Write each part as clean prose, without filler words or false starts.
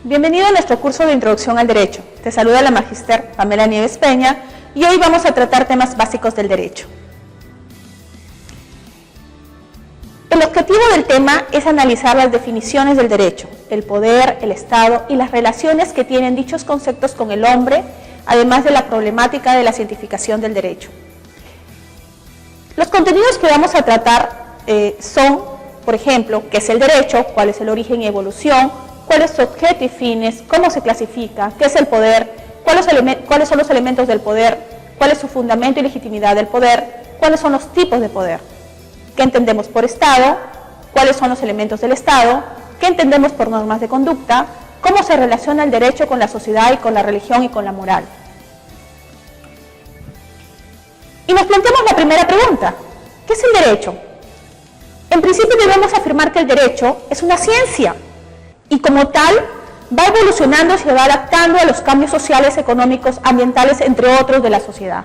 Bienvenido a nuestro curso de Introducción al Derecho. Te saluda la magíster Pamela Nieves Peña y hoy vamos a tratar temas básicos del derecho. El objetivo del tema es analizar las definiciones del derecho, el poder, el Estado y las relaciones que tienen dichos conceptos con el hombre, además de la problemática de la cientificación del derecho. Los contenidos que vamos a tratar son, por ejemplo, qué es el derecho, cuál es el origen y evolución, cuál es su objeto y fines, cómo se clasifica, qué es el poder, cuáles son los elementos del poder, cuál es su fundamento y legitimidad del poder, cuáles son los tipos de poder, qué entendemos por Estado, cuáles son los elementos del Estado, qué entendemos por normas de conducta, cómo se relaciona el derecho con la sociedad y con la religión y con la moral. Y nos planteamos la primera pregunta, ¿qué es el derecho? En principio debemos afirmar que el derecho es una ciencia, y como tal va evolucionando y se va adaptando a los cambios sociales, económicos, ambientales, entre otros, de la sociedad.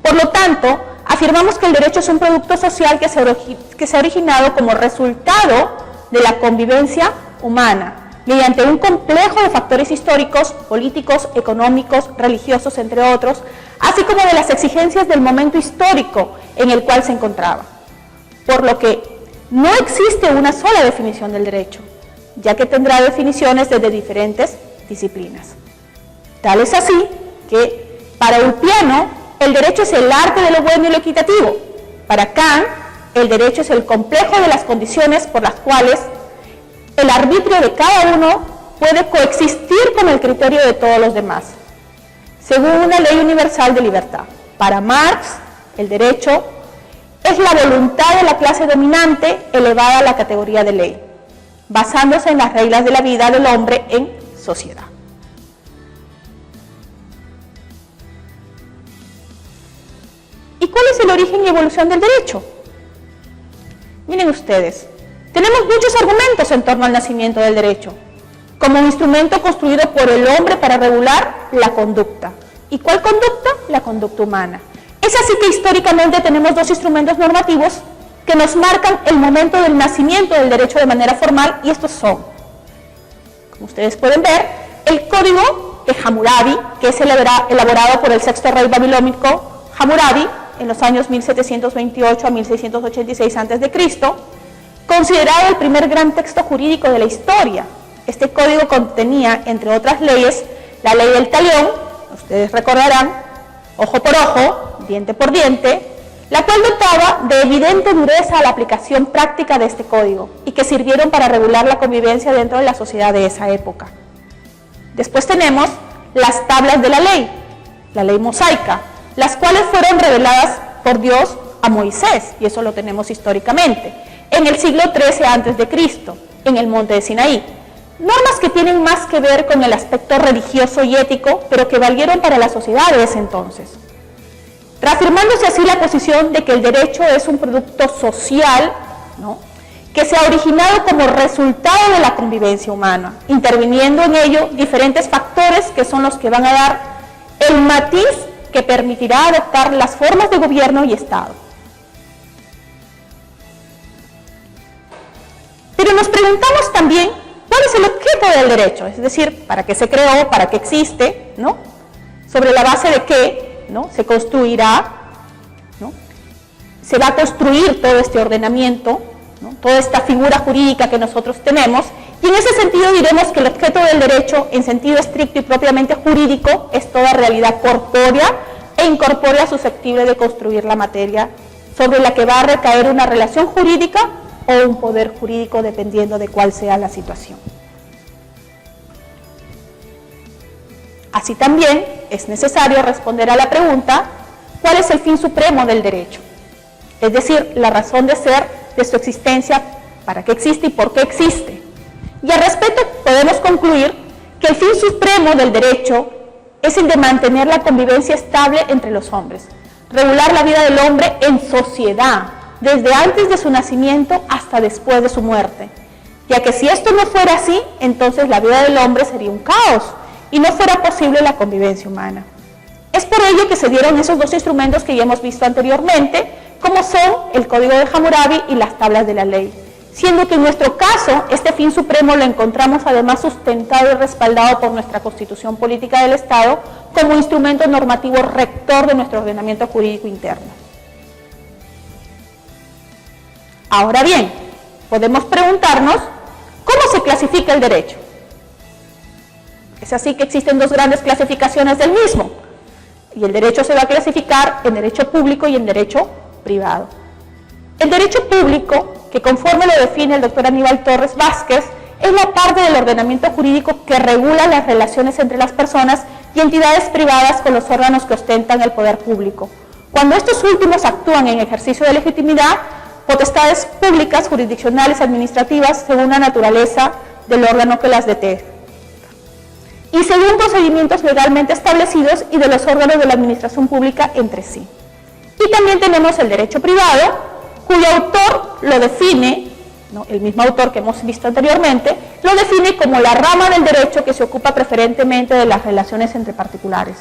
Por lo tanto, afirmamos que el derecho es un producto social que se ha originado como resultado de la convivencia humana, mediante un complejo de factores históricos, políticos, económicos, religiosos, entre otros, así como de las exigencias del momento histórico en el cual se encontraba. Por lo que no existe una sola definición del derecho, ya que tendrá definiciones desde diferentes disciplinas. Tal es así que para Ulpiano el derecho es el arte de lo bueno y lo equitativo. Para Kant el derecho es el complejo de las condiciones por las cuales el arbitrio de cada uno puede coexistir con el criterio de todos los demás, según una ley universal de libertad. Para Marx el derecho es la voluntad de la clase dominante elevada a la categoría de ley, basándose en las reglas de la vida del hombre en sociedad. ¿Y cuál es el origen y evolución del derecho? Miren ustedes, tenemos muchos argumentos en torno al nacimiento del derecho, como un instrumento construido por el hombre para regular la conducta. ¿Y cuál conducta? La conducta humana. Es así que históricamente tenemos dos instrumentos normativos que nos marcan el momento del nacimiento del derecho de manera formal, y estos son, como ustedes pueden ver, el Código de Hammurabi, que es elaborado por el sexto rey babilónico Hammurabi en los años 1728 a 1686 a.C., considerado el primer gran texto jurídico de la historia. Este código contenía, entre otras leyes, la ley del talión, ustedes recordarán, ojo por ojo, diente por diente, la cual dotaba de evidente dureza a la aplicación práctica de este código y que sirvieron para regular la convivencia dentro de la sociedad de esa época. Después tenemos las tablas de la ley mosaica, las cuales fueron reveladas por Dios a Moisés, y eso lo tenemos históricamente, en el siglo XIII a.C., en el monte de Sinaí. Normas que tienen más que ver con el aspecto religioso y ético, pero que valieron para la sociedad de ese entonces, reafirmándose así la posición de que el derecho es un producto social, ¿no?, que se ha originado como resultado de la convivencia humana, interviniendo en ello diferentes factores que son los que van a dar el matiz que permitirá adoptar las formas de gobierno y Estado. Pero nos preguntamos también cuál es el objeto del derecho, es decir, para qué se creó, para qué existe, ¿no?, sobre la base de qué, ¿no?, se construirá, ¿no?, se va a construir todo este ordenamiento, ¿no?, toda esta figura jurídica que nosotros tenemos, y en ese sentido diremos que el objeto del derecho, en sentido estricto y propiamente jurídico, es toda realidad corpórea e incorpórea susceptible de construir la materia sobre la que va a recaer una relación jurídica o un poder jurídico, dependiendo de cuál sea la situación. Así también es necesario responder a la pregunta, ¿cuál es el fin supremo del derecho? Es decir, la razón de ser de su existencia, para qué existe y por qué existe. Y al respecto podemos concluir que el fin supremo del derecho es el de mantener la convivencia estable entre los hombres, regular la vida del hombre en sociedad, desde antes de su nacimiento hasta después de su muerte, ya que si esto no fuera así, entonces la vida del hombre sería un caos, y no fuera posible la convivencia humana. Es por ello que se dieron esos dos instrumentos que ya hemos visto anteriormente, como son el Código de Hammurabi y las tablas de la ley, siendo que en nuestro caso este fin supremo lo encontramos además sustentado y respaldado por nuestra Constitución Política del Estado como instrumento normativo rector de nuestro ordenamiento jurídico interno. Ahora bien, podemos preguntarnos, ¿cómo se clasifica el derecho? Es así que existen dos grandes clasificaciones del mismo, y el derecho se va a clasificar en derecho público y en derecho privado. El derecho público, que conforme lo define el doctor Aníbal Torres Vázquez, es la parte del ordenamiento jurídico que regula las relaciones entre las personas y entidades privadas con los órganos que ostentan el poder público. Cuando estos últimos actúan en ejercicio de legitimidad, potestades públicas, jurisdiccionales, administrativas, según la naturaleza del órgano que las detecta, y según procedimientos legalmente establecidos y de los órganos de la administración pública entre sí. Y también tenemos el derecho privado, cuyo autor lo define, ¿no?, el mismo autor que hemos visto anteriormente, lo define como la rama del derecho que se ocupa preferentemente de las relaciones entre particulares.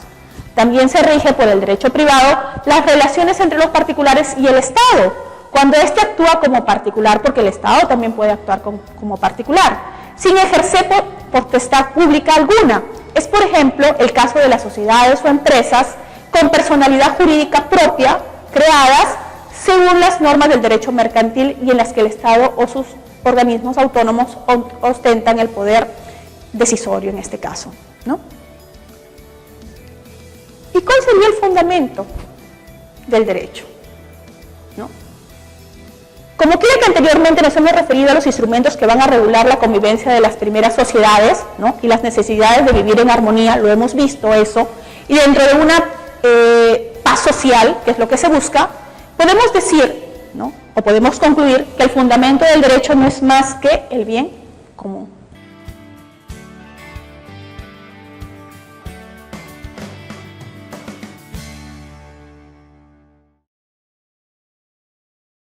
También se rige por el derecho privado las relaciones entre los particulares y el Estado, cuando éste actúa como particular, porque el Estado también puede actuar como particular, sin ejercer potestad pública alguna. Es, por ejemplo, el caso de las sociedades o empresas con personalidad jurídica propia, creadas según las normas del derecho mercantil y en las que el Estado o sus organismos autónomos ostentan el poder decisorio en este caso, ¿no? ¿Y cuál sería el fundamento del derecho? ¿No? Como quiera que anteriormente nos hemos referido a los instrumentos que van a regular la convivencia de las primeras sociedades, ¿no?, y las necesidades de vivir en armonía, lo hemos visto eso, y dentro de una paz social, que es lo que se busca, podemos decir, ¿no?, o podemos concluir que el fundamento del derecho no es más que el bien común.